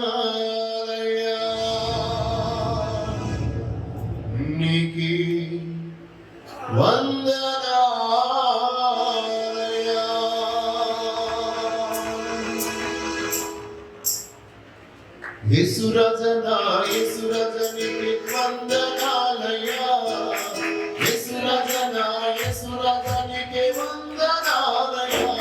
వందనాలయ్యా నీకి వందనాలయ్యా. యేసురాజనా యేసురాజా నీకి వందనాలయ్యా. యేసురాజనా యేసురాజా నీకి వందనాలయ్యా.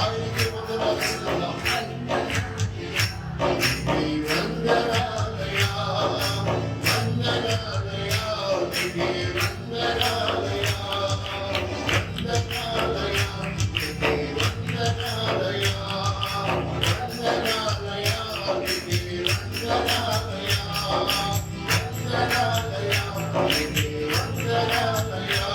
ఆయనకి వందనాలు చెల్లిద్దాం. నీకే వందనాలయ్యా, వందనాలయ్యా, నీకే వందనాలయ్యా, వందనాలయ్యా, నీకే వందనాలయ్యా, వందనాలయ్యా, నీకే వందనాలయ్యా, వందనాలయ్యా, నీకే వందనాలయ్యా,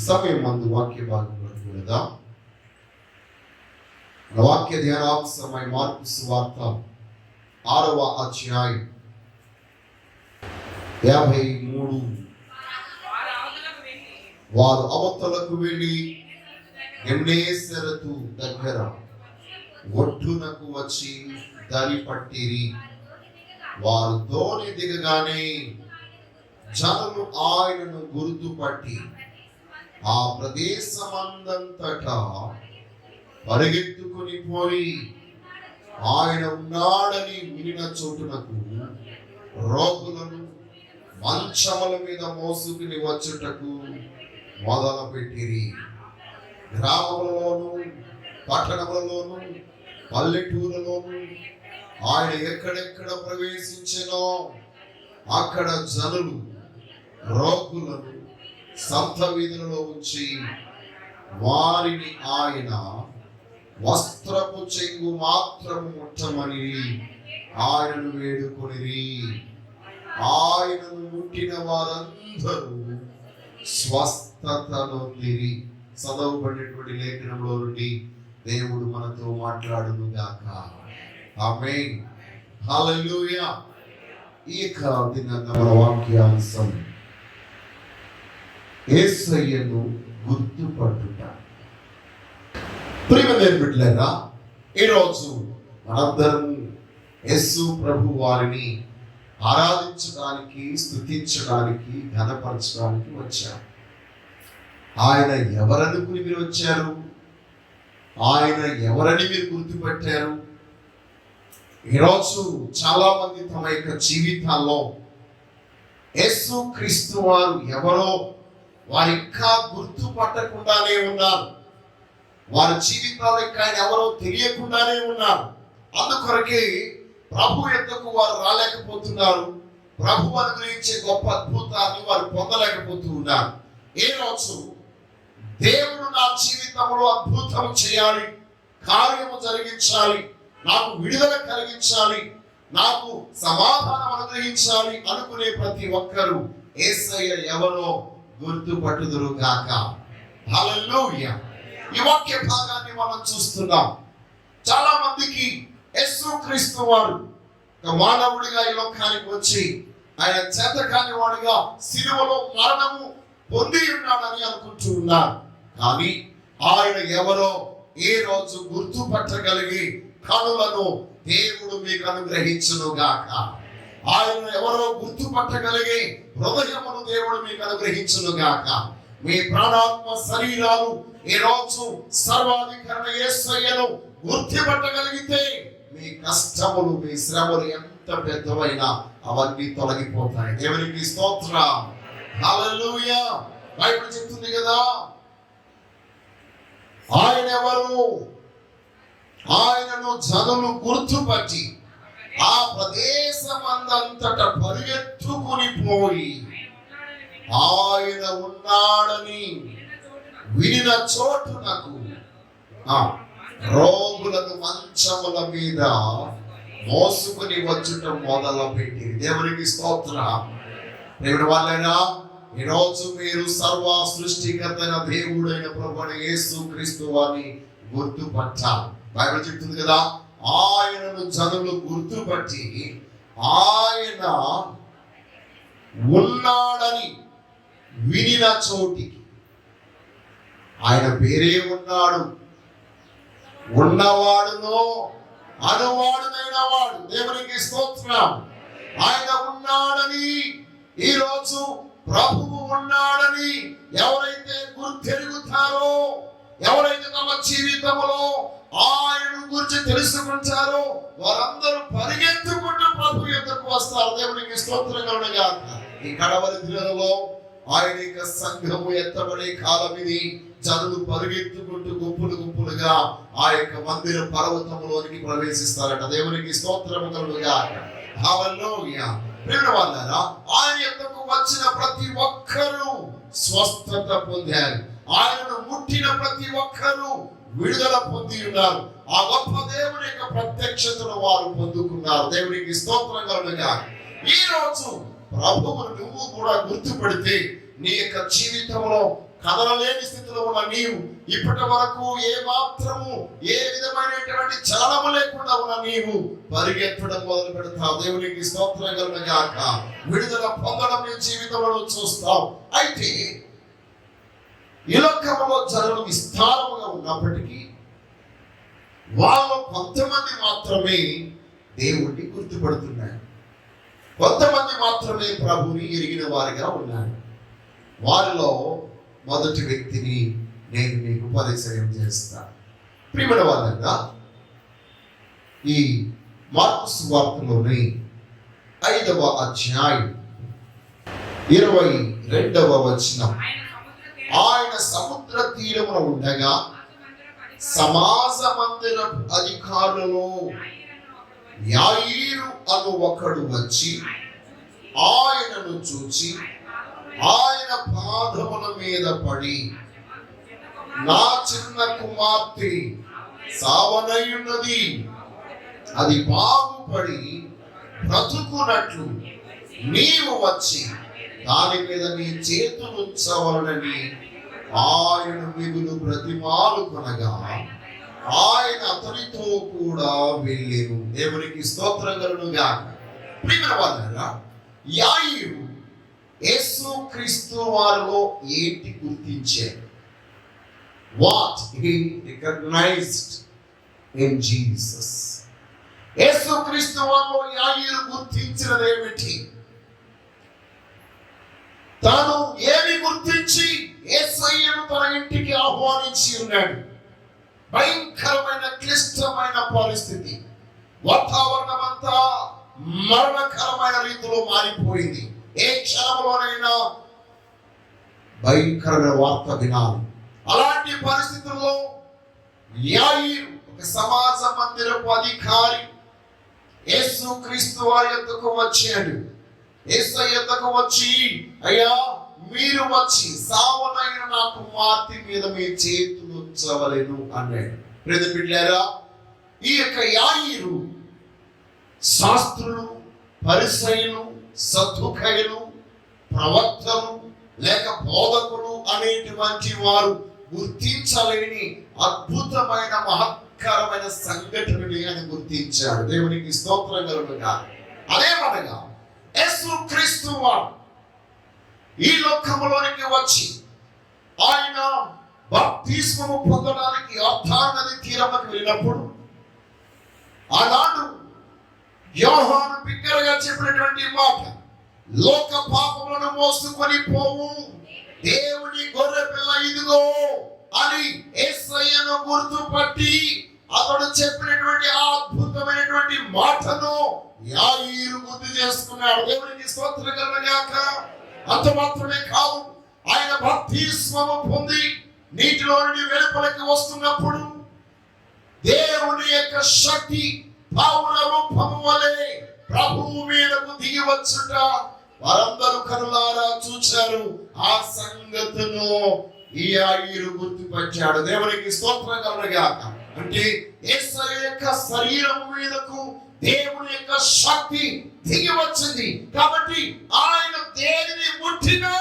సమయం మందు వాక్య భాగం కూడా వాక్య ధ్యానాంశమై మార్కు సువార్త 6వ అధ్యాయం 53. వారు అవతలకు వెళ్ళి గెన్నేసరతు దగ్గర ఒడ్డునకు వచ్చి దరి పట్టిరి. వారు దోణి దిగగానే జనులు ఆయనను గుర్తుపట్టి ఆ ప్రదేశమందంతటా పరిగెత్తుకుని పోయి ఆయన ఉన్నాడని వినిన చోటునకు రోగులను మంచముల మీద మోసుకుని వచ్చుటకు మొదలు పెట్టిరి. గ్రామములలోను పట్టణములలోను పల్లెటూరులోను ఆయన ఎక్కడెక్కడ ప్రవేశించెనో అక్కడ జనులు రోగులను సంత వీధులలో ఉంచి వారిని ఆయన వస్త్రపు చెంగు మాత్రము ముట్టమని ఆయనను వేడుకొనిరి. ఆయనను ముట్టిన వారందరూ స్వస్థత నొందిరి. చదవబడినటువంటి లేఖనంలో నుండి దేవుడు మనతో మాట్లాడును గాక. ఆమేన్. హల్లెలూయా. ఈ దినంగా మన వాక్యాంశం యేసయ్యను గుర్తుపట్టుట. ప్రియమైన బిడ్డలారా, ఈరోజు మనందరం యేసు ప్రభు వారిని ఆరాధించడానికి, స్తుతించడానికి, ఘనపరచడానికి వచ్చారు. ఆయన ఎవరనుకుని మీరు వచ్చారు? ఆయన ఎవరని మీరు గుర్తుపట్టారు? ఈరోజు చాలా మంది తమ యొక్క జీవితాల్లో యేసు క్రీస్తు వారు ఎవరో వారు ఇంకా గుర్తుపట్టకుండానే ఉన్నారు. వారి జీవితాల్లో ఇంకా ఆయన ఎవరో తెలియకుండానే ఉన్నారు. అందుకొరకే ప్రభు యొద్దకు వారు రాలేకపోతున్నారు. ప్రభు అనుగ్రహించే గొప్ప అద్భుతాన్ని వారు పొందలేకపోతూ ఉన్నారు. ఏ రోజు దేవుడు నా జీవితంలో అద్భుతం చేయాలి, కార్యము జరిగించాలి, నాకు విడుదల కలిగించాలి, నాకు సమాధానం అనుగ్రహించాలి అనుకునే ప్రతి ఒక్కరూ యేసయ్య ఎవరో గుర్తుపట్టుదురు గాక. హల్లెలూయా. ఈ వాక్య భాగాన్ని మనం చూస్తున్నాం. చాలా మందికి యేసు క్రీస్తు వారు మానవుడిగా ఈ లోకానికి వచ్చి ఆయన చేతకాని వాడిగా సిలువలో మరణము పొంది ఉన్నాడని అనుకుంటూ ఉన్నారు. కానీ ఆయన ఎవరో ఏ రోజు గుర్తుపట్టగలిగి కనులను దేవుడు మీకు అనుగ్రహించును గాక. ఆయన ఎవరో గుర్తుపట్టగలిగే హృదయమును దేవుడు మీకు అనుగ్రహించును గాక. మీ ప్రాణాత్మ శరీరాలు ఈ రోజు సర్వాధికారి యేసయ్యను గుర్తుపట్టగలిగితే మీ కష్టములు, మీ శ్రమలు ఎంత పెద్దవైనా అవన్నీ తొలగిపోతాయి. దేవునికి స్తోత్రం. హల్లెలూయా. బైబిల్ చెప్తుంది కదా, ఆయన ఎవరు? ఆయనను జనులు గుర్తుపట్టి ఆ ప్రదేశమందంతట పరిగెత్తుకుని పోయి ఆయన ఉన్నాడని వినిన చోటునకు రోగులను మంచముల మీద మోసుకుని వచ్చుట మొదలు పెట్టి. దేవునికి స్తోత్రం. దేవుని వాళ్ళైనా ఈరోజు మీరు సర్వ సృష్టికర్తైన దేవుడైన ప్రభువైన యేసు క్రీస్తు వారిని గుర్తుపట్టాలి. బైబిల్ చెప్తుంది కదా, ఆయనను జనులు గుర్తుపట్టి ఆయన ఉన్నాడని వినిన చోటికి. ఆయన పేరే ఉన్నాడు, ఉన్నవాడునో అనువాడునైన వాడు. దేవునికి స్తోత్రం. ఆయన ఉన్నాడని, ఈరోజు ప్రభువు ఉన్నాడని ఎవరైతే గుర్తెరుగుతారో, ఎవరైతే తమ జీవితంలో ఆయన గురించి తెలుసుకుంటారో వారందరూ పరిగెత్తుకుంటూ ప్రభు యొద్దకు వస్తారు. దేవునికి స్తోత్రం కలుగుగాక. ఈ కడవరి దినాలలో ఆయన యొక్క సంఘము ఎత్తబడే కాలం ఇది. జనులు పరిగెత్తుకుంటూ గుంపులు గుంపులుగా ఆ యొక్క మందిర పర్వతంలోనికి ప్రవేశిస్తారట. దేవునికి స్తోత్రం కలుగుగాక. హల్లెలూయా. ప్రియవాళ్ళారా, ఆయన యొద్దకు వచ్చిన ప్రతి ఒక్కరూ స్వస్థత పొందారు. ఆయనను ముట్టిన ప్రతి ఒక్కరూ విడుదల పొంది ఉన్నారు. ఆ గొప్ప దేవుని యొక్క ప్రత్యక్షతను వారు పొందుకున్నారు. దేవునికి స్తోత్రం కలుగుగాక. ఈ రోజు ప్రభువును నువ్వు కూడా గుర్తుపెడితే నీ యొక్క జీవితంలో కదలలేని స్థితిలో ఉన్న నీవు, ఇప్పటి వరకు ఏ మాత్రము ఏ విధమైనటువంటి చలనము లేకుండా ఉన్న నీవు పరిగెత్తడం మొదలు పెడతావు. దేవునికి స్తోత్రం కలుగుగాక. విడుదల పొందడం నీ జీవితంలో చూస్తావు. అయితే ఈ లోకంలో జనులు విస్తారముగా ఉన్నప్పటికీ వాళ్ళు కొంతమంది మాత్రమే దేవుణ్ణి గుర్తుపడుతున్నారు. కొంతమంది మాత్రమే ప్రభుని ఎరిగిన వారిగా ఉన్నారు. వారిలో మొదటి వ్యక్తిని నేను మీకు పరిచయం చేస్తాను. ప్రియమైన వాళ్ళంగా, ఈ మార్కు సువార్తలోని 5వ అధ్యాయం 22వ వచనం, ఆయన సముద్ర తీరమున ఉండగా సమాజ మందిర అధికారులలో యాయీరు అను ఒకడు వచ్చి ఆయనను చూచి ఆయన పాదముల మీద పడి, నా చిన్న కుమార్తె సావనయున్నది, అది బాగుపడి బ్రతుకున్నట్లు నీవు వచ్చి దాని మీద నీ చేతులుంచవలనని ఆయన మిగులు బ్రతిమాలు కొనగా ఆయన అతనితో కూడా వెళ్ళెను. దేవునికి స్తోత్రం కలుగుగాక. ప్రియమైన వాళ్ళారా, యాయీరు యేసు క్రీస్తు వారిలో ఏంటి గుర్తించారు? What he recognized in Jesus. యేసు క్రీస్తు వారిలో యాయీరు గుర్తించినది ఏమిటి? తాను ఏమి గుర్తించి యేసయ్యను తన ఇంటికి ఆహ్వానించి ఉన్నాడు? భయంకరమైన క్లిష్టమైన పరిస్థితి, వాతావరణం అంతా మరణకరమైన రీతిలో మారిపోయింది. ఏ క్షణంలోనైనా భయంకరమైన వార్త వినాలి. అలాంటి పరిస్థితుల్లో యాయీరు ఒక సమాజ మందిరపు అధికారి యేసు క్రీస్తు వారి యొద్దకు వచ్చాడు. యేసయ్య యొద్దకు వచ్చి, అయ్యా మీరు వచ్చి సావనైన నా కుమార్తె మీద మీ చేతులు ఉంచవలెను అన్నాడు. ప్రియ బిడ్డలారా, ఈ యొక్క యాయీరు శాస్త్రులు, పరిసయ్యులు, సద్దుకయ్యులు, ప్రవక్తలు లేక బోధకులు అనేటువంటి వారు గుర్తించలేని అద్భుతమైన మహత్కరమైన సంఘటనని ఆయన గుర్తించాడు. దేవునికి స్తోత్రం కలుగుగా. అదేమనగా యేసు క్రీస్తు వారు ఈ లోకములోనికి వచ్చి ఆయన బాప్తిస్మము పొందడానికి యోర్దాను నది తీరముకు వెళ్ళినప్పుడు ఆనాడు యోహాను బిగ్గరగా చెప్పినటువంటి మాట, లోక పాపములను మోసుకొని పోవు దేవుని గొర్రె పిల్ల ఇదిగో అని యేసయ్యను గుర్తుపట్టి అతడు చెప్పినటువంటి ఆ అద్భుతమైనటువంటి మాటను యాయీరు గుర్తు చేసుకున్నాడు. దేవునికి స్తోత్రం కలుగుగాక. అంత మాత్రమే కాదు, ఆయన బాప్తిస్మము పొంది నీటిలో నుండి వెలుపలికి వస్తున్నప్పుడు దేవుని యొక్క శక్తి పౌల రూపము వలె ప్రభువు మీదకు దిగి వచ్చుట వారందరూ కనులారా చూశారు. ఆ సంగతును ఈ యాయీరు గుర్తుపట్టాడు. దేవునికి స్తోత్రం కలుగుగాక. అంటే యేసయ్య యొక్క శరీరం మీదకు దేవుని యొక్క శక్తి దిగి వచ్చింది కాబట్టి ఆయన దేనిని ముట్టినా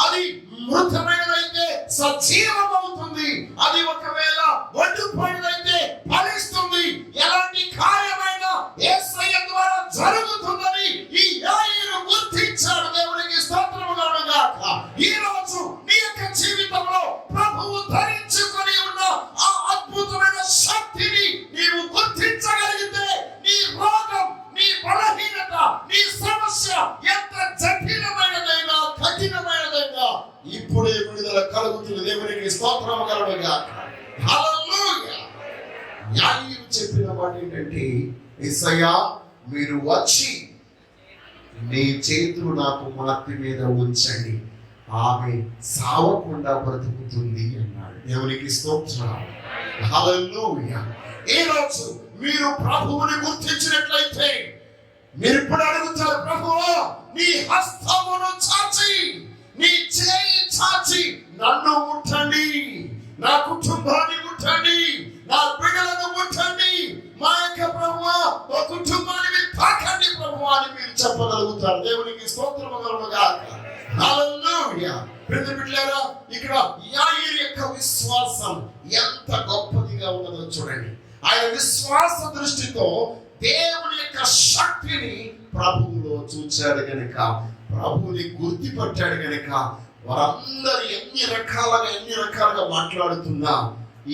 అది మృతమైనదైతే సజీవమవుతుంది, అది ఒకవేళ వండిపోయినదైతే ఫలిస్తుంది. ఎలాంటి కార్యమైనా యేసయ్య ద్వారా జరుగుతుందని ఈ యాయీరు గుర్తించాడు. దేవునికి స్తోత్రము కలుగుగాక. ఈ రోజు నీ యొక్క జీవితంలో ప్రభువు ధరించుకొని ఉన్న ఆ అద్భుతమైన శక్తిని నీవు గుర్తించగలిగితే నీ రోగం, నీ బలహీనత, నీ సమస్య ఎంత జటిలమైనదైనా కఠినమైనదైనా ఇప్పుడే విడుదల కలుగుతుంది. దేవునికి స్తోత్రము కలుగుగాక. హల్లెలూయా. యాయీరు చెప్పిన మాట ఏంటంటే, యేసయ్యా మీరు వచ్చి నీ చేతులు నా కుమార్తె మీద ఉంచండి, ఆమె సావకుండా బ్రతుకుతుంది అన్నాడు. దేవునికి స్తోత్రం. హల్లెలూయా. ఈ రోజు మీరు ప్రభువుని గుర్తించినట్లయితే మీరు ఇప్పుడు అడుగుతారు, ప్రభువా నీ హస్తమును చాచి, నీ చేయి చాచి నన్ను ముట్టండి, నా కుటుంబాన్ని ముట్టండి, నా బిడ్డలను ముట్టండి, మా యొక్క ప్రభువా మా కుటుంబాన్ని తాకండి ప్రభువా అని మీరు చెప్పగలుగుతారు. దేవునికి స్తోత్రము కలుగుగాక. హల్లెలూయా. ప్రియమిత్రులారా, ఇక్కడ యాయీరు యొక్క విశ్వాసం ఎంత గొప్పదిగా ఉన్నదో చూడండి. ఆయన విశ్వాస దృష్టితో దేవుని యొక్క శక్తిని ప్రభువులో చూచాడు గనుక, ప్రభువుని గుర్తుపట్టాడు గనుక వారందరూ ఎన్ని రకాలుగా మాట్లాడుతున్నా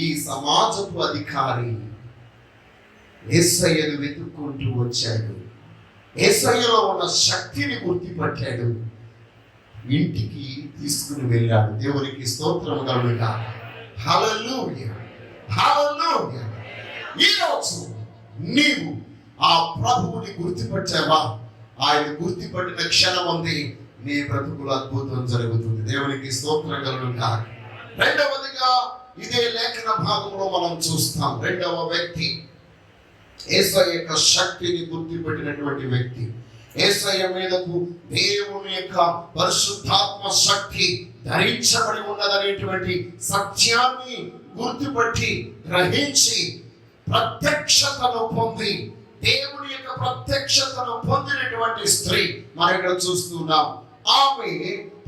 ఈ సమాజపు అధికారి యేసయ్యను వెతుక్కుంటూ వచ్చాడు. యేసయ్యలో ఉన్న శక్తిని గుర్తుపట్టాడు, ఇంటికి తీసుకుని వెళ్ళాడు. దేవునికి స్తోత్రం కలుగుగాక. హల్లెలూయా. హల్లెలూయా. ఈరోజు నీవు ఆ ప్రభువుని గుర్తుపట్టావా? ఆయన గుర్తుపట్టిన క్షణం ఉంది నీ బ్రతుకులో అద్భుతం జరుగుతుంది. దేవునికి స్తోత్రం కలుగుగాక. రెండవదిగా ఇదే లేఖన భాగంలో మనం చూస్తాం, రెండవ వ్యక్తి యేసయ్య యొక్క శక్తిని గుర్తుపెట్టినటువంటి వ్యక్తి, యేసయ్య మీదకు దేవుని యొక్క పరిశుద్ధాత్మ శక్తి ధరించబడి ఉన్నదనేటువంటి సత్యాన్ని గుర్తుపట్టి గ్రహించి ప్రత్యక్షతను పొంది దేవుని యొక్క ప్రత్యక్షతను పొందినటువంటి స్త్రీ మనం ఇక్కడ చూస్తున్నాం. ఆమె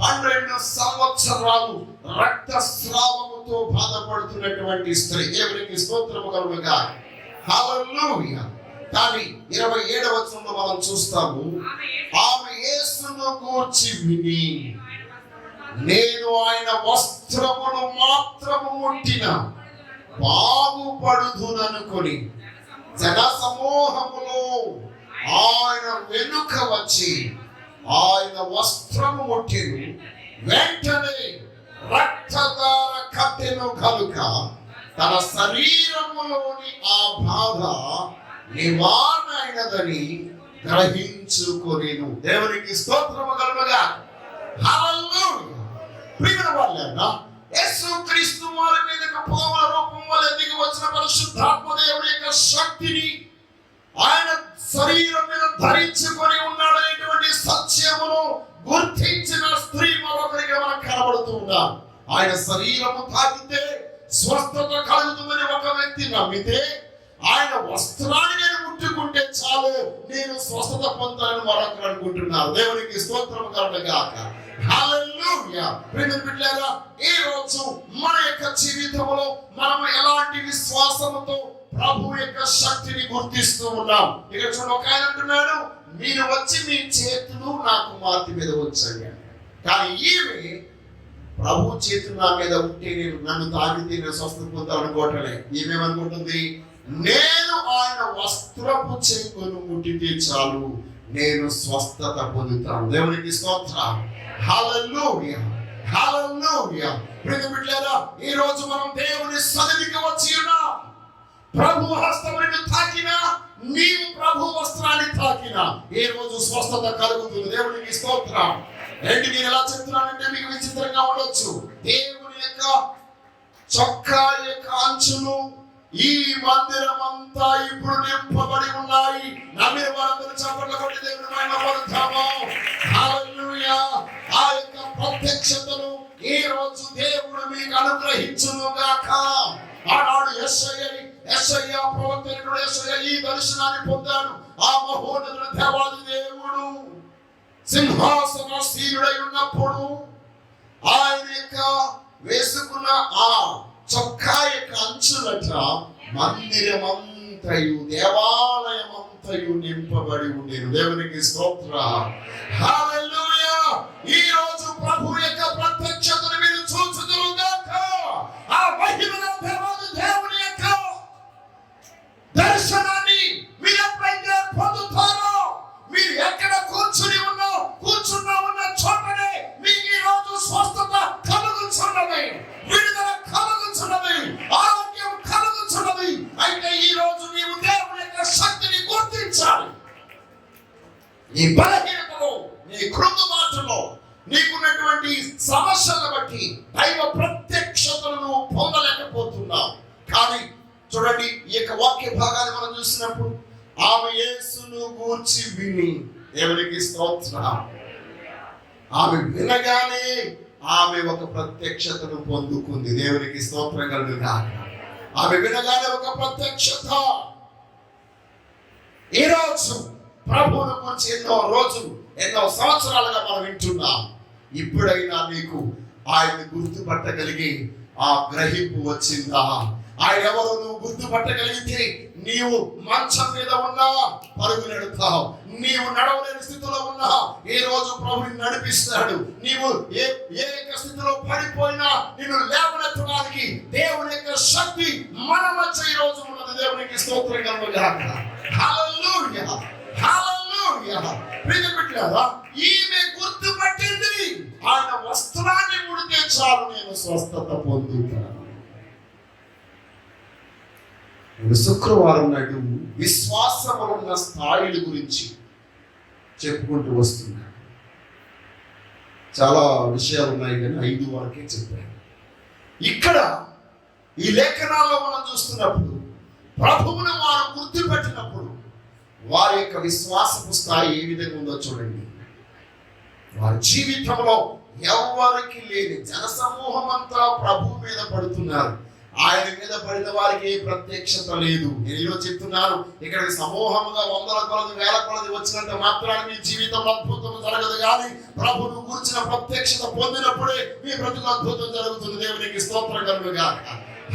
12 సంవత్సరాలు రక్తస్రావముతో బాధపడుతున్నటువంటి స్త్రీ. దేవునికి స్తోత్రము కలుగుగాక. హల్లెలూయా. కానీ 27వ వచనంలో మనం చూస్తాము, ఆమె యేసును గూర్చి విని నేను ఆయన వస్త్రమును మాత్రము ముట్టిన బాగుపడుదుననుకొని జన సమూహములో ఆయన వెనుక వచ్చి ఆయన వస్త్రము ముట్టెను. వెంటనే రక్తధార కట్టెను కనుక తన శరీరములోని ఆ బాధ నివారణైనదని గ్రహించుకొనెను. దేవునికి స్తోత్రము కలుగుగాక. హల్లెలూయా. ప్రియమైన వాళ్ళారా, యేసుక్రీస్తు వారి మీదకు పావుల రూపం వలె దిగి వచ్చిన పరిశుద్ధాత్మ దేవుని యొక్క శక్తిని ఆయన శరీరం మీద ధరించుకొని ఉన్నాడనేటువంటి సత్యమును గుర్తించిన స్త్రీ మరొకరిగా మనకు కనబడుతూ ఉన్నారు. ఆయన శరీరము తాకితే స్వస్థత కలుగుతుందని ఒక వ్యక్తి నమ్మితే, ఆయన వస్త్రాన్ని నేను ముట్టుకుంటే చాలు నేను స్వస్థత పొందాలని మరొకరు అనుకుంటున్నారు. దేవునికి స్తోత్రం కలుగుగాక. హల్లెలూయా. ప్రియమిత్రులారా, ఈ రోజు మన యొక్క జీవితంలో మనం ఎలాంటి విశ్వాసముతో ప్రభు యొక్క శక్తిని గుర్తిస్తూ ఉన్నాం. ఇక్కడ చూడండి, ఒక ఆయన అంటున్నాడు, మీరు వచ్చి మీ చేతులు నా కుమార్తె మీద ఉంచండి. కానీ ఈమె ప్రభు చేతులు నా మీద ఉంటే నేను నన్ను తాకితే నేను స్వస్థత పొందాలనుకోవటలే. ఈమెమనుకుంటుంది, నేను ఆయన ఆయన వస్త్రపు చెంగును ముట్టితే చాలు, నేను స్వస్థత పొందుతాను. దేవునికి స్తోత్రం. హల్లెలూయా, హల్లెలూయా. ప్రియమైన బిడ్డలారా, ఈ రోజు మనం దేవుని సన్నిధికి వచ్చి ఉన్నాం. ప్రభు హస్తం నిన్ను తాకినా, నీవు ప్రభు వస్త్రాన్ని తాకినా ఈ రోజు స్వస్థత కలుగుతుంది. దేవునికి స్తోత్రం. ఏంటి నేను ఎలా చెప్తున్నానంటే మీకు విచిత్రంగా ఉండొచ్చు. దేవుని యొక్క చొక్కా యొక్క అంచులు ఈ మందిరం అంతా ఇప్పుడు నింపబడి ఉన్నాయి. నమ్మిన వారందరూ చప్పట్లు కొట్టి దేవుని మహిమపరుద్దాము. హల్లెలూయా. ఆ యొక్క ప్రత్యక్షతను ఈ రోజు దేవుడు మీకు అనుగ్రహించును గాక. ఆనాడు యెషయా ప్రవక్త యెషయా ఈ దర్శనాన్ని పొందాడు. ఆ మహోన్నత దేవాది దేవుడు సింహాసనాసీనుడై ఉన్నప్పుడు ఆయన యొక్క వేసుకున్న ఆ చొక్కా యొక్క అంచులట మందిరమంతయు దేవాలయమంతయు నింపబడి ఉండేది. దేవునికి స్తోత్రం. హల్లెలూయా. ఈ రోజు ప్రభు యొక్క ప్రత్యక్షతను మీరు చూచుదురు గాక. ఆ మహిమల దేవాది దేవుని యొక్క దర్శనాన్ని మీరు ఎప్పుడైతే పొందుతారో, మీరు ఎక్కడ కూర్చున్న చోటనే మీకు ఈ రోజు స్వస్థత కలుగుతున్నది, విడుదల కలుగుతున్నది, ఆరోగ్యం కలుగుతున్నది. అయితే ఈ రోజు నీవు దేవుని యొక్క శక్తిని గుర్తించాలి. నీ బలహీనతలో, నీ కృంగుబాటులో, నీకున్నటువంటి సమస్యలను బట్టి దైవ ప్రత్యక్షతను పొందలేకపోతున్నావు. కానీ చూడండి, ఈ యొక్క వాక్య భాగాన్ని మనం చూసినప్పుడు ఆమె యేసును గూర్చి విని, దేవునికి స్తోత్రం, ఆమె వినగానే ఆమె ఒక ప్రత్యక్షతను పొందుకుంది. దేవునికి స్తోత్రం కలుగుగా. ఆమె వినగానే ఒక ప్రత్యక్షత. ఈ రోజు ప్రభువును గురించి ఎన్నో సంవత్సరాలుగా మనం వింటున్నాం. ఇప్పుడైనా నీకు ఆయన్ని గుర్తుపట్టగలిగి ఆ గ్రహింపు వచ్చిందా? ఆయన ఎవరు నువ్వు గుర్తుపట్టగలిగితే నీవు మంచం మీద ఉన్నా పరుగులెడతావు. నీవు నడవలేని స్థితిలో ఉన్నా ఈ రోజు ప్రభుని నడిపిస్తాడు. నీవు ఏ స్థితిలో పడిపోయినా నిన్ను లేవనెత్తడానికి దేవుని యొక్క శక్తి మన మధ్య ఈ రోజు ఉన్నది. దేవునికి స్తోత్రం కలుగుగాక. హల్లెలూయా, హల్లెలూయా. ప్రియమైన బిడ్డలారా, ఈమె గుర్తుపట్టింది, ఆయన వస్త్రాన్ని ముడితే చాలు నేను స్వస్థత పొందుతాను. శుక్రవారం నాడు విశ్వాసమున్న స్థాయిల గురించి చెప్పుకుంటూ వస్తున్నాను. చాలా విషయాలు ఉన్నాయి కానీ 5 వరకే చెప్పాను. ఇక్కడ ఈ లేఖనాల్లో మనం చూస్తున్నప్పుడు ప్రభువును వారు గుర్తుపెట్టినప్పుడు వారి యొక్క విశ్వాసపు స్థాయి ఏ విధంగా ఉందో చూడండి. వారి జీవితంలో ఎవరికి లేని జనసమూహం అంతా ప్రభు మీద పడుతున్నారు. ఆయన మీద పడిన వారికి ప్రత్యక్షత లేదు. నేను ఈరోజు చెప్తున్నాను, ఇక్కడికి సమూహంగా 100 కొలది 1000 కొలది వచ్చినంత మాత్రాన మీ జీవితంలో అద్భుతం జరగదు. కానీ ప్రభువును గురించిన ప్రత్యక్షత పొందినప్పుడే మీ బ్రతుకు అద్భుతం జరుగుతుంది. దేవునికి స్తోత్రం కలుగుగాక.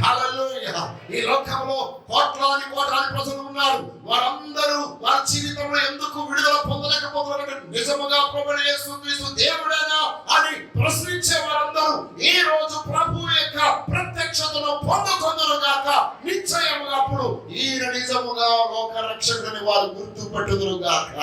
హల్లెలూయా. ఈ లోకంలో కోట్లాది ప్రజలు ఉన్నారు. వారందరూ వారి జీవితంలో ఎందుకు విడుదల పొందలేకపోతున్నారు? నిజముగా ప్రభువు యేసుక్రీస్తు దేవుడేనా అని ప్రశ్నించే వారందరూ ఈ రోజు ప్రభు యొక్క ప్రత్యక్షతను పొందుకొందురు గాక. నిశ్చయముగా అప్పుడు ఈయన నిజముగా లోక రక్షకుడని వారు గుర్తుపట్టుదురు గాక.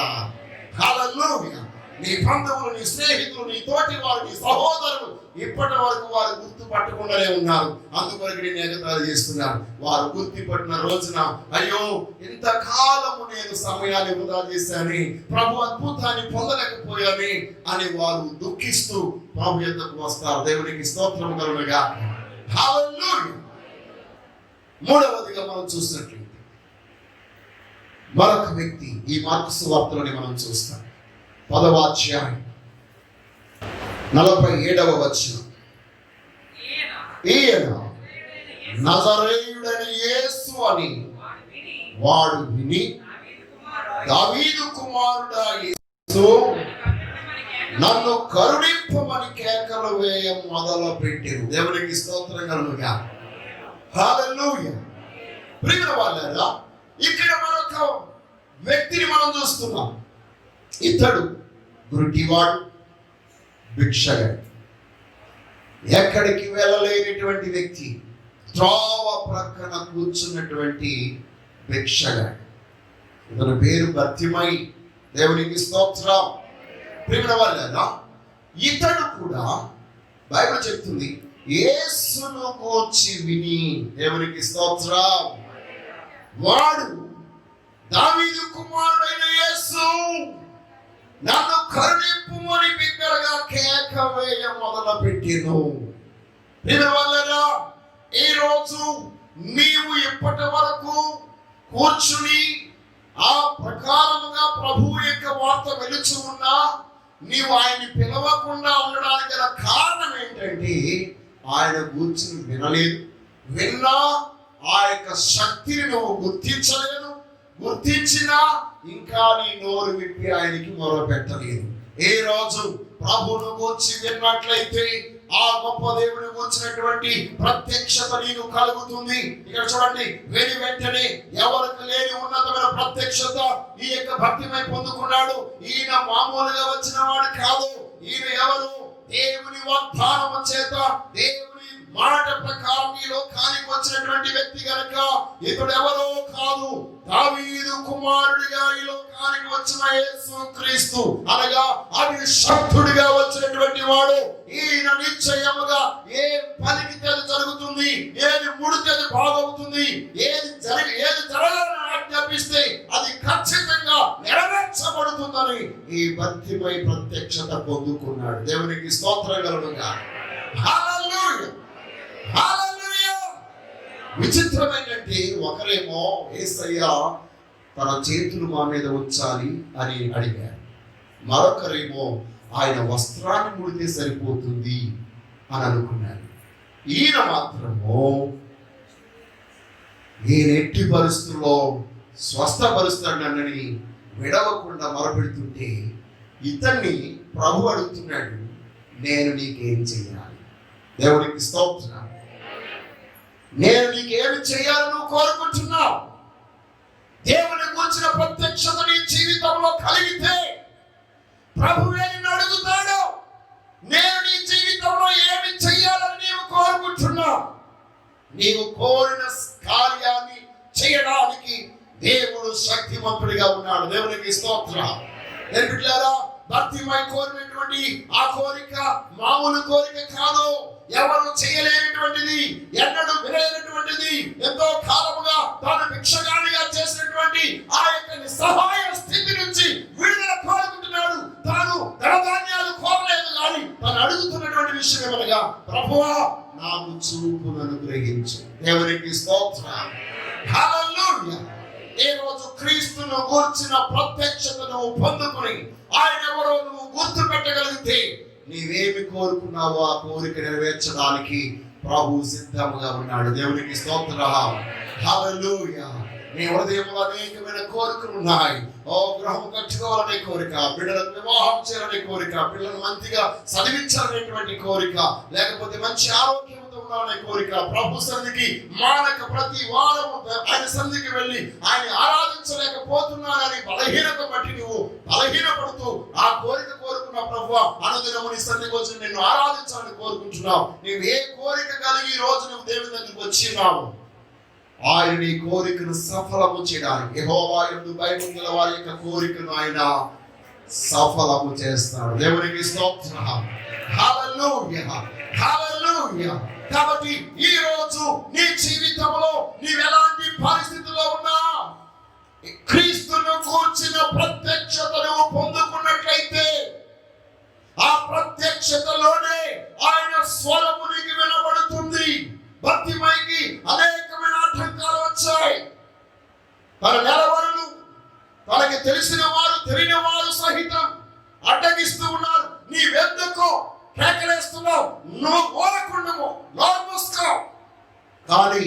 హల్లెలూయా. నీ బంధువులు, నీ స్నేహితులు, నీ తోటి వారు, నీ సహోదరులు ఇప్పటి వరకు వారు గుర్తుపట్టకుండానే ఉన్నారు. అందుకొరకు నేను ఎగతాళి చేస్తున్నాను. వారు గుర్తుపట్టిన రోజున అయ్యో ఇంతకాలము నేను సమయాన్ని వృధా చేశాను, ప్రభు అద్భుతాన్ని పొందలేకపోయాను అని వారు దుఃఖిస్తూ ప్రభు యొద్దకు వస్తారు. దేవునికి స్తోత్రం కలుగుగా. హల్లెలూయా. మూడవదిగా మనం చూసినట్లయితే మరొక వ్యక్తి ఈ మార్కు సువార్తలోని మనం చూస్తాం. 10వ అధ్యాయం 47వ వచనం. ఈయన నజరేయుడని యేసు అని వాడు విని, దావీదు కుమారుడా యేసు, నన్ను కరుణింపమని కేకలు వేయ మొదలు పెట్టారు. దేవునికి స్తోత్రం కలుగుగా. హల్లెలూయా. ప్రియమైన వాళ్ళారా, ఇక్కడ మరొక వ్యక్తిని మనం చూస్తున్నాం. ఇతడు గురుటివాడు, భిక్షగాడు, ఎక్కడికి వెళ్ళలేనటువంటి వ్యక్తి, త్రోవ ప్రక్కన కూర్చున్నటువంటి భిక్షగాడు. ఇతని పేరు బర్తిమై. దేవునికి స్తోత్రం. ప్రియమైన వాళ్ళారా, ఇతడు కూడా బైబిల్ చెప్తుంది యేసును గూర్చి విని, దేవునికి స్తోత్రం, వాడు దావీదు కుమారుడైన యేసు నన్ను కరుణింపుమని బిగ్గరగా కేక వేయ మొదలుపెట్టెను. ప్రియమైన వాళ్ళారా, ఈ రోజు నీవు ఇప్పటి వరకు కూర్చుని ఆ ప్రకారముగా ప్రభువు యొక్క వార్త వెలుచు ఉన్నా నీవు ఆయన్ని పిలవకుండా ఉండడానికి గల కారణం ఏంటంటే ఆయన కూర్చుని వినలేదు. విన్నా ఆ యొక్క శక్తిని నువ్వు గుర్తించలేదు. గుర్తించినా ఇంకా నీ నోరు విప్పి ఆయనకి మొరపెట్టలేదు. ఏ రోజు ప్రభువును గూర్చి విన్నట్లయితే ఆ గొప్ప దేవుని గూర్చినటువంటి ప్రత్యక్షత నీకు కలుగుతుంది. ఇక్కడ చూడండి, వెను వెంటనే ఎవరికి లేని ఉన్నతమైన ప్రత్యక్షత ఈ యొక్క భక్తిమై పొందుకున్నాడు. ఈయన మామూలుగా వచ్చిన వాడు కాదు. ఈయన ఎవరు? దేవుని వాగ్దానము చేత, దేవుని మాట ప్రకారం ఈ లోకానికి వచ్చినటువంటి వ్యక్తి గనక ఇతడు ఎవరో కాదు, దావీదు కుమారుడిగా ఈ లోకానికి వచ్చిన యేసు క్రీస్తు, అనగా అభిషక్తుడిగా వచ్చినటువంటి వాడు. ఈయన నిశ్చయముగా ఏ పలికితే అది జరుగుతుంది, ఏది ముడితే అది బాగవుతుంది, ఏది జరగాలని ఆజ్ఞాపిస్తే అది ఖచ్చితంగా నెరవేర్చబడుతుందని ఈ భక్తిపై ప్రత్యక్షత పొందుకున్నాడు. దేవునికి స్తోత్రం కలుగుగా. హల్లెలూయా, హల్లెలూయా. విచిత్రమైనటువంటి ఒకరేమో యేసయ్య తన చేతులు మా మీద ఉంచాలి అని అడిగారు. మరొకరేమో ఆయన వస్త్రాన్ని ముడితే సరిపోతుంది అని అనుకున్నారు. ఈయన మాత్రము నేను ఎట్టి పరిస్థితుల్లో స్వస్థపరుస్తాడని విడవకుండా మొరపెడుతుంటే ఇతన్ని ప్రభు అడుగుతున్నాడు, నేను నీకేం చేయాలి? దేవునికి స్తోత్రం. నేను నీకేమి చేయాలని నువ్వు కోరుకుంటున్నావు? దేవుని గురించిన ప్రత్యక్షత నీ జీవితంలో కలిగితే ప్రభువే నిన్ను అడుగుతాడు, నేను నీ జీవితంలో ఏమి చెయ్యాలని నీవు కోరుకుంటున్నావు? నీవు కోరిన కార్యాన్ని చేయడానికి దేవుడు శక్తిమంతుడిగా ఉన్నాడు. దేవునికి స్తోత్రం. బిడ్డలారా, భక్తిమై కోరినటువంటి ఆ కోరిక మామూలు కోరిక కాదు. ఎవరు చేయలేనటువంటిది, ఎన్నడూ వినలేనటువంటిది, ఎంతో కాలముగా తాను భిక్షగానిగా చేసినటువంటి ఆ యొక్క నిస్సహాయ స్థితి నుంచి విడుదల కోరుకుంటున్నాడు. తాను ధనధాన్యాలు కోరలేదు కానీ తాను అడుగుతున్నటువంటి విషయం ఏమనగా, ప్రభువా నాకు చూపును అనుగ్రహించు. దేవునికి స్తోత్రం. హల్లెలూయా. ఈ రోజు క్రీస్తును గూర్చిన ప్రత్యక్షతను పొందుకుని ఆయన ఎవరో నువ్వు గుర్తు పెట్టగలిగితే నీవేమి కోరుకున్నావో ఆ కోరిక నెరవేర్చడానికి ప్రభు సిద్ధంగా ఉన్నాడు. దేవునికి స్తోత్రం. హల్లెలూయా. నీ హృదయంలో అనేకమైన కోరికలు ఉన్నాయి. ఓ గృహం కట్టుకోవాలనే కోరిక, బిడ్డలను వివాహం చేయాలనే కోరిక, పిల్లలను మంచిగా చదివించాలనేటువంటి కోరిక, లేకపోతే మంచి ఆరోగ్యంతో ఉండాలనే కోరిక. ప్రభు సన్నిధికి మానక ప్రతి వారం ఆయన సన్నిధికి వెళ్ళి ఆయన ఆరాధించలేకపోతున్నానని బలహీనత బట్టి నువ్వు బలహీనపడుతూ ఆ కోరిక కోరుకున్న ప్రభువా అనుదినము నీ సన్నిధికి వచ్చి నిన్ను ఆరాధించాలని కోరుకుంటున్నావు. నువ్వు ఏ కోరిక కలిగి ఈ రోజు నువ్వు దేవుని దగ్గరికి వచ్చినావు, ఆయన నీ కోరికను సఫలము చేయడానికి యెహోవా యందు భయము గల వారి యొక్క కోరికను ఆయన సఫలము చేస్తాడు. దేవునికి స్తోత్రం. హల్లెలూయా, హల్లెలూయా. కాబట్టి ఈ రోజు నీ జీవితంలో నీవు ఎలాంటి పరిస్థితుల్లో ఉన్నా క్రీస్తును కూర్చిన ప్రత్యక్షతను పొందుకున్నట్లయితే ఆ ప్రత్యక్షతలోనే ఆయన స్వరము నీకు వినబడుతుంది. భక్తిమైకి అనేకమైన ఆటంకాలు వచ్చాయి. తన నెలవరులు, తనకి తెలిసిన వారు తెలియని వారు సహితం అడ్డగిస్తూ ఉన్నారు. నీవెందుకు కేకలేస్తున్నావు? నువ్వు కోరకుండము, నోరు మూసుకో. కానీ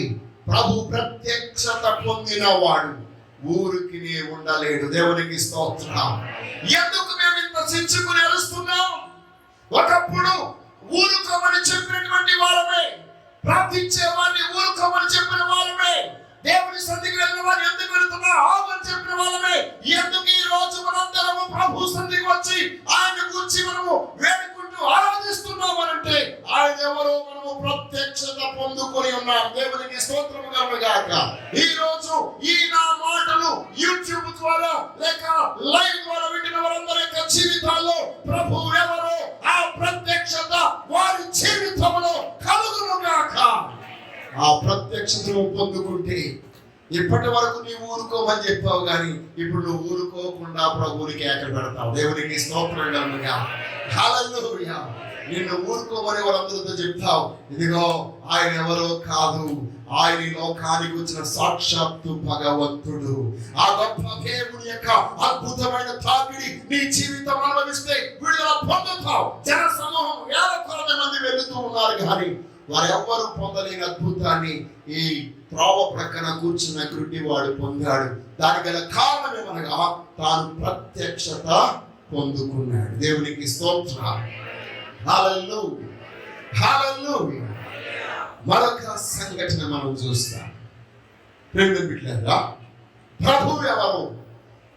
ప్రభు ప్రత్యక్షత పొందిన వాడు ఊరికి ఉండలేడు. దేవునికి స్తోత్రం. ఎందుకు మేము ఇంత చించుకుని అరుస్తున్నాం? ఒకప్పుడు ఊరుకోమని చెప్పినటువంటి వాళ్ళమే, ప్రార్థించే వారిని ఊరుకోమని చెప్పిన వాళ్ళమే, దేవుని సన్నిధికి వెళ్ళిన వారు ఎందుకు వెళుతున్నా ఆమని చెప్పిన వాళ్ళమే. ఎందుకు ఈ రోజు మనందరము ప్రభు సన్నిధికి వచ్చి ఆయన గురించి మనము వేడుకుంటూ ఆరాధిస్తున్నామనంటే ఆయన ఎవరో మనము ప్రత్యక్షత పొందుకొని ఉన్నాం. దేవునికి స్తోత్రము కలుగును గాక. ఈ రోజు ఈ నా మాటలు యూట్యూబ్ ద్వారా ప్రభువు ఎవరో ఆ ప్రత్యక్షత వారి జీవితంలో కలుగునుగాక. ఆ ప్రత్యక్షతను పొందుకుంటే ఇప్పటి వరకు నీవు ఊరుకోమని చెప్పావు, కానీ ఇప్పుడు నువ్వు ఊరుకోకుండా ప్రభువునికి ఏకలు పెడతావు. దేవునికి స్తోత్రం కలుగునుగా. హల్లెలూయా. నిన్ను ఊరుకోమని వాళ్ళందరితో చెప్తావు, ఇదిగో ఆయన ఎవరో కాదు, ఆయన ఈ లోకానికి వచ్చిన సాక్షాత్తు భగవంతుడు. ఆ గొప్ప దేవుని యొక్క అద్భుతమైన తాకిడి నీ జీవితం అనుభవిస్తే విడుదల పొందుతావు. జన సమూహం వేల కొలది మంది వెళుతూ ఉన్నారు, కానీ వారెవ్వరూ పొందలేని అద్భుతాన్ని ఈ త్రోవ ప్రక్కన కూర్చున్న గుడ్డివాడు పొందాడు. దానికి గల కారణం ఏమనగా తాను ప్రత్యక్షత పొందుకున్నాడు. దేవునికి స్తోత్రం. హల్లెలూయా, హల్లెలూయా. మరొక సంఘటన మనం చూస్తాం. బిడ్డలారా, ప్రభువు ఎవరు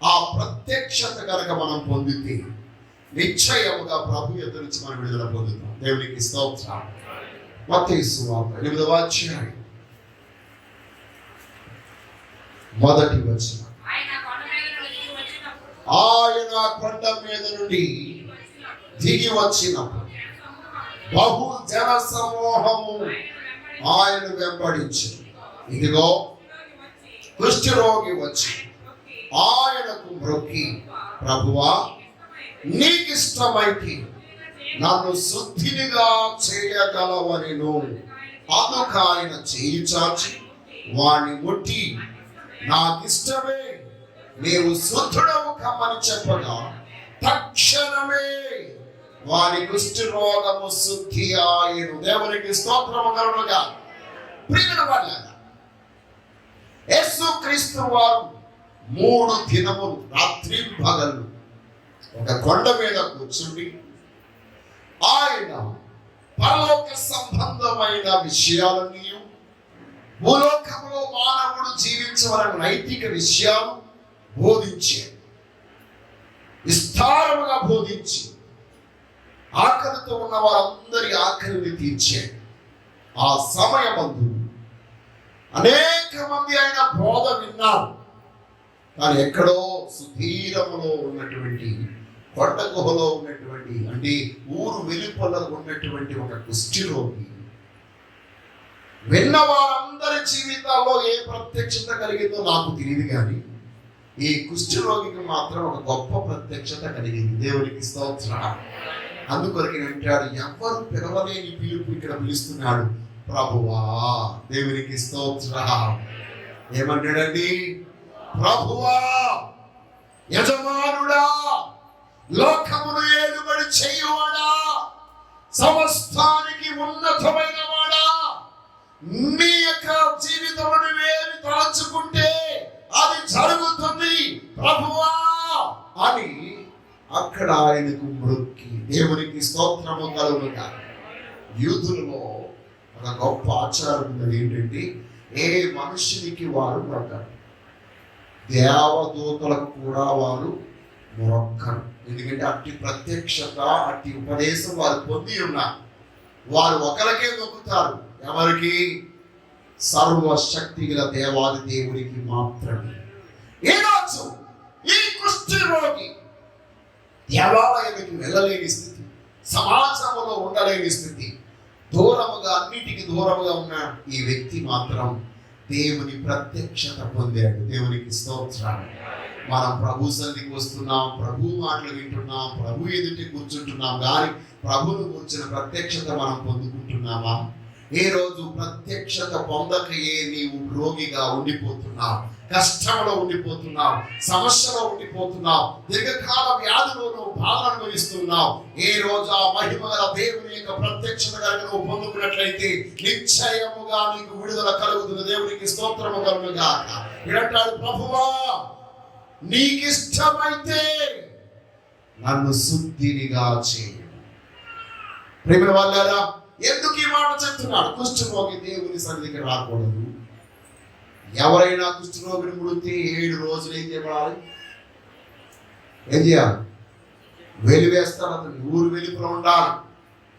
ఆ ప్రత్యక్షత కనుక మనం పొందితే నిశ్చయముగా ప్రభు ఎదురు నుంచి మనం విడుదల పొందుతాం. దేవునికి స్తోత్రం. మత్తయి సువార్త 8వ అధ్యాయం 1వ వచనం. ఆయన కొండ మీద నుండి దిగి వచ్చినప్పుడు బహు జన సమూహము ఆయనను వెంబడించి, ఇదిగో కుష్ఠరోగి వచ్చి ఆయనకు మ్రొక్కి, ప్రభువా నీకిష్టమైతే నన్ను శుద్ధినిగా చేయగలవనెను. అందుకు ఆయన చేయి చాచి వాణ్ణి ముట్టి, నాకిష్టమే, నీవు శుద్ధుడవు కమ్మని చెప్పగా తక్షణమే వారి కుష్ఠ రోగము శుద్ధి ఆయను. దేవునికి స్తోత్రము కలుగునుగా. ప్రియమైన వాళ్ళారా, యేసుక్రీస్తు వారు 3 దినములు రాత్రి పగలు ఒక కొండ మీద కూర్చుండి ఆయన పరలోక సంబంధమైన విషయాలన్నీ, భూలోకంలో మానవుడు జీవించవలసిన నైతిక విషయాలు బోధించారు. విస్తారముగా బోధించి ఆకలితో ఉన్న వారందరి ఆకలిని తీర్చాడు. ఆ సమయమందు అనేక మంది ఆయన బోధ విన్నారు, కానీ ఎక్కడో సుధీరములో ఉన్నటువంటి కొండ గుహలో ఉన్నటువంటి, అంటే ఊరు వెలుపల ఉన్నటువంటి ఒక కుష్ఠరోగి విన్న వారందరి జీవితాల్లో ఏ ప్రత్యక్షత కలిగిందో నాకు తెలియదు, కానీ ఈ కుష్ఠరోగికి మాత్రం ఒక గొప్ప ప్రత్యక్షత కలిగింది. దేవునికి స్తోత్రం. అందుకొరకు అంటాడు, ఎవరు పిలవలేని పిలుపు ఇక్కడ పిలుస్తున్నాడు, ప్రభువా. దేవునికి స్తోత్రం. ఏమంటాడండి? ప్రభువా, యజమానుడా, లోకమును ఏలుబడి చేయువాడా, సమస్తానికి ఉన్నతమైన వాడా, నీ యొక్క జీవితమును వేరు తలంచుకుంటే అది జరుగుతుంది ప్రభువా అని అక్కడ ఆయనకు మ్రొక్కి. దేవునికి స్తోత్రము కలుగునుగా. యూదులలో ఒక గొప్ప ఆచారం ఉన్నది ఏంటంటే, ఏ మనుషునికి వారు మొక్కరు, దేవదూతలకు కూడా వారు మొక్కరు. ఎందుకంటే అట్టి ప్రత్యక్షత, అట్టి ఉపదేశం వారు పొంది ఉన్నారు. వారు ఒకరికే మొక్కుతారు. ఎవరికి? సర్వశక్తి గల దేవాది దేవునికి మాత్రమే. ఈరోజు ఈ కుష్ఠరోగి దేవాలయానికి వెళ్ళలేని స్థితి, సమాజంలో ఉండలేని స్థితి, దూరముగా, అన్నిటికీ దూరముగా ఉన్న ఈ వ్యక్తి మాత్రం దేవుని ప్రత్యక్షత పొందాడు. దేవునికి స్తోత్రం. మనం ప్రభు సన్నిధికి వస్తున్నాం, ప్రభు మాటలు వింటున్నాం, ప్రభు ఎదుటి కూర్చుంటున్నాం, కానీ ప్రభువును కూర్చున్న ప్రత్యక్షత మనం పొందుకుంటున్నామా? ఏ రోజు ప్రత్యక్షత పొందకయే నీవు రోగిగా ఉండిపోతున్నావు, కష్టంలో ఉండిపోతున్నావు, సమస్యలో ఉండిపోతున్నావు, దీర్ఘకాల వ్యాధులను బాధ అనుభవిస్తున్నావు. ఏ రోజు ఆ మహిమ గల దేవుని యొక్క ప్రత్యక్షత కనుక నువ్వు పొందుకున్నట్లయితే నిశ్చయముగా నీకు విడుదల కలుగుతుంది. దేవునికి స్తోత్రము కలుగునుగాక. ఇలాంటాడు, ప్రభువా నీకిష్టమైతే నన్ను శుద్ధినిగా చేయి. ప్రేమ వాళ్ళారా, ఎందుకు ఈ మాట చెప్తున్నాడు? కుష్ఠరోగి దేవుని సన్నిధికి రాకూడదు. ఎవరైనా కుష్ఠరోగిని ముడితే 7 రోజులు ఏం చేయబడాలి? ఏం చేయాలి? వెలివేస్తారు. అతను ఊరు వెలుపులో ఉండాలి.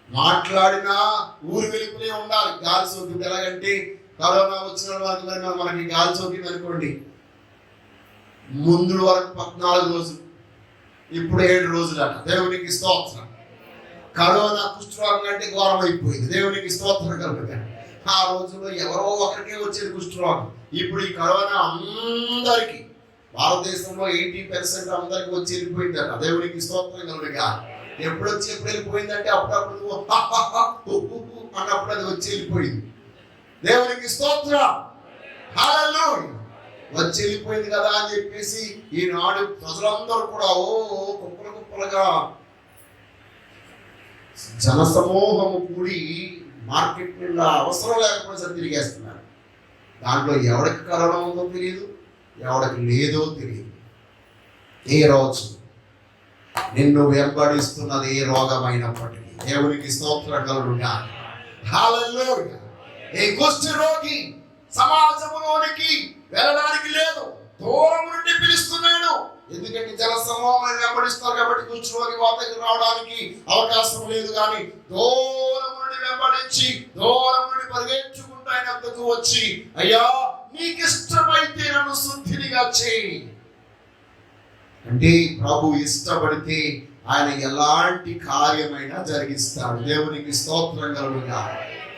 మాట్లాడినా ఊరు వెలుపులే ఉండాలి. గాలి సోకింది. ఎలాగంటే కరోనా వచ్చిన వాళ్ళకి మనకి గాలి సోకింది అనుకోండి, ముందు వరకు 14 రోజులు, ఇప్పుడు 7 రోజులు అట. దేవునికి స్తోత్రం. కరోనా కుష్ఠరోగం అంటే ఘోరం అయిపోయింది. దేవునికి స్తోత్రం కలుగుగా. ఆ రోజుల్లో ఎవరో ఒకరికే వచ్చేది కుష్ఠరోగం. ఇప్పుడు ఈ కరోనా అందరికీ, భారతదేశంలో 80% అందరికి వచ్చి వెళ్ళిపోయిందట. దేవునికి స్తోత్రం కలుగుగా. ఎప్పుడు వెళ్ళిపోయిందంటే అప్పుడప్పుడు అన్నప్పుడు అది వచ్చి వెళ్ళిపోయింది. దేవునికి స్తోత్రం. హల్లెలూయా. వచ్చి వెళ్ళిపోయింది కదా అని చెప్పేసి ఈనాడు ప్రజలందరూ కూడా కుప్పలు కుప్పలుగా జనసమూహము కూడి మార్కెట్ మీద అవసరం లేకపోతే తిరిగేస్తున్నారు. దాంట్లో ఎవరికి కరోనా ఉందో తెలియదు, ఎవరికి లేదో తెలియదు. ఏ రోజు నిన్ను వెంబడిస్తున్నది ఏ రోగమైనప్పటికీ దేవునికి స్తోత్రం కలుగుగా. హల్లెలూయా. ఈ కుష్ఠ రోగి సమాజంలోనికి వెళ్ళడానికి లేదు, దూరం నుండి పిలుస్తున్నాడు. ఎందుకంటే జనసమూహాన్ని వెంబడిస్తారు కాబట్టి కుష్ఠరోగి వాతకి రావడానికి అవకాశం లేదు. కానీ దూరం నుండి వెంబడించి దూరం నుండి పరిగెత్తుకుంటూ ఆయన వద్దకు వచ్చి, అయ్యా నీకు ఇష్టమైతే నన్ను శుద్ధినిగా చేయి అంటే, ప్రభు ఇష్టపడితే ఆయన ఎలాంటి కార్యమైనా జరిగిస్తాడు. దేవునికి స్తోత్రం కలుగుగా.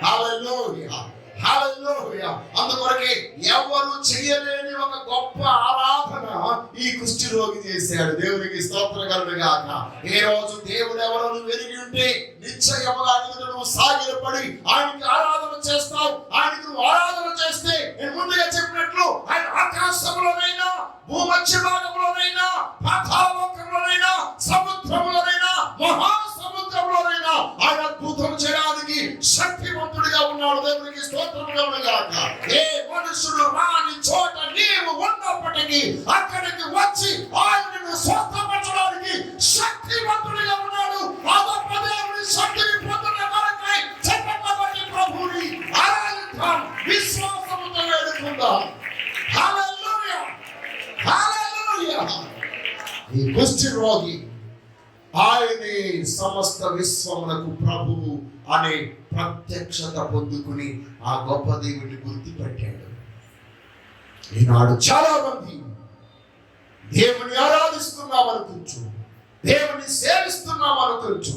హల్లెలూయా. హల్లెలూయా. అందుకొరకే ఎవరు చేయలేని ఒక గొప్ప ఆరాధన ఈ కుష్ఠ రోగి చేశాడు. దేవునికి స్తోత్రం కలుగుగాక. ఏ రోజు దేవుడు ఎవరో వెలిగి ఉంటే నిశ్చయముగా నువ్వు సాగిలపడి ఆయనకి ఆరాధన చేస్తావు. ఆయనకు నువ్వు ఆరాధన చేస్తే నేను ముందుగా చెప్పినట్లు ఆయన ఆకాశంలోనైనా, భూమధ్య భాగంలోనైనా, పాతాళలోకైనా, సముద్రంలోనైనా, మహాసముద్రంలోనైనా ఆయన అద్భుతం చేయడానికి శక్తివంతుడిగా ఉన్నాడు. దేవునికి స్తోత్రం కలుగుగాక. ఏ మనుషుడు రాని చోట నీవు ఉన్నప్పటికీ అక్కడికి వచ్చి ఆయనను స్వస్థపరచడానికి శక్తివంతుడిగా ఉన్నాడు. దేవుని శక్తిని పొందిన వారికై చెప్పబడి ప్రభువుని ఆరాధిద్దాం, విశ్వాసముతో వేడుకుందాం. హల్లెలూయా. హల్లెలూయా. ఈ కుష్ఠ రోగి ఆయనే సమస్త విశ్వమునకు ప్రభువు అనే ప్రత్యక్షత పొందుకుని ఆ గొప్ప దేవుని గుర్తుపెట్టాడు. ఈనాడు చాలా మంది దేవుని ఆరాధిస్తున్నాం అనుకోవచ్చు, దేవుని సేవిస్తున్నాం అనుకోవచ్చు,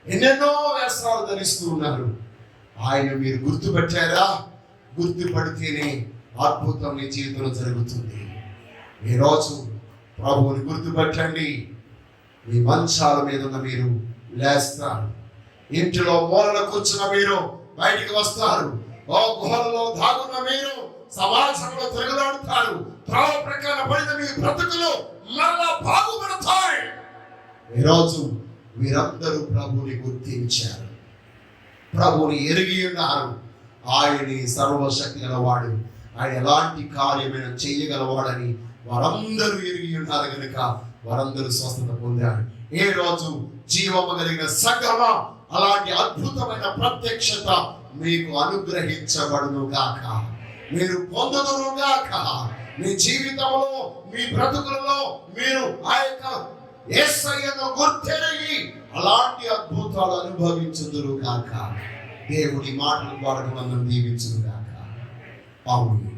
ఎన్నెన్నో వేషాలు ధరిస్తూ ఉన్నారు. ఆయన మీరు గుర్తుపెట్టారా? గుర్తుపడితేనే అద్భుతం మీ జీవితంలో జరుగుతుంది. ఈరోజు ప్రభువుని గుర్తుపెట్టండి. మీ మంచాల మీద ఉన్న మీరు లేస్తారు, ఇంటిలో మూలన కూర్చున్న మీరు బయటికి వస్తారు, ఓ గుహలలో దాగున్న మీరు సమాజంలో తిరుగులాడుతారు. త్రోవ ప్రకారం పడిన మీ బ్రతుకులు మరలా బాగుపడతాయి. ఈరోజు మీరందరూ ప్రభువుని గుర్తించారు, ప్రభువుని ఎరిగి ఉన్నారు. ఆయన్ని సర్వశక్తి గలవాడు, ఆయన ఎలాంటి కార్యమైన చేయగలవాడని వారందరూ ఎరిగి ఉన్నారు కనుక వారందరూ స్వస్థత పొందారు. ఏ రోజు జీవము కలిగిన సకల అలాంటి అద్భుతమైన ప్రత్యక్షత మీకు అనుగ్రహించబడును గాక, మీరు పొందుదురు గాక. మీ జీవితంలో, మీ బ్రతుకులలో మీరు ఆ యొక్క యేసయ్యను గుర్తెరిగి అలాంటి అద్భుతాలు అనుభవించుదురు గాక. దేవుని మాటలు ద్వారా మనం దీవించును గాక. ఆమేన్.